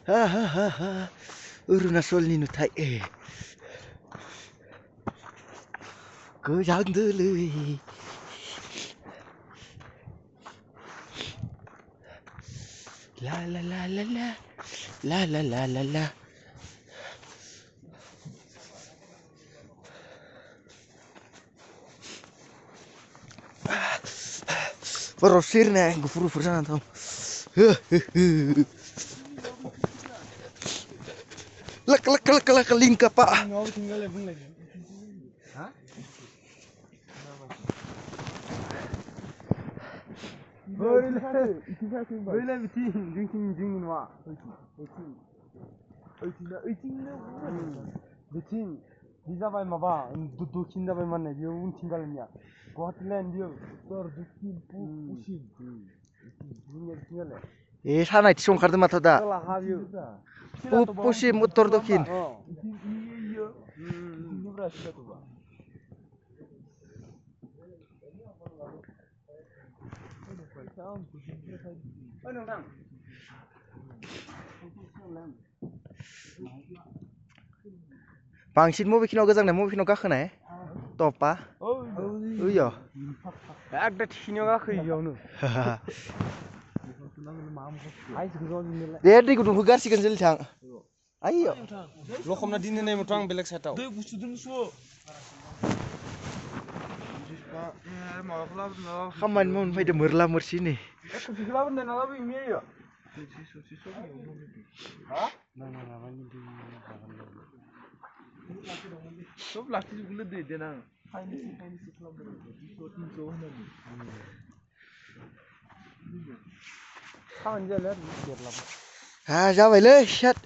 Hahaha. Urunasol nutai Goyang deuleuy. La la la la la. La la la la la. Berosirnya gufur-gufur sana tuh. Lek lingkap Pak. Böyle bitin, dünkin var. Bitin, bisa bay maba, dukin da bay manne, dia tinggalnya. Guatlan dia, tor dukin pusin. Tinggal. 사나이 총 마토다. Salah habis. pusi motor dokin. Iya. Ini berasa tuh, Pak. 방신 모비키노 그장내 모비키노 가크네. 또빠. 의요. একটা ঠিনিয়া খইয়াवनो दे दैखौ दुंहो गारसिगोन जोलथां आइयो लखमना दिनै नाय मथां बेलेग साइटाव दै गुसु दोनसु खामानि मावनो फैदो मोरला मोरसि नै फिक्लाबो नालाबो इमेयो हा सब लाखिजोबगोनलै दै देनां फाइनैसो खालामदों 300 होनानै खामानि जायालै देरलाबो जाबायलै सात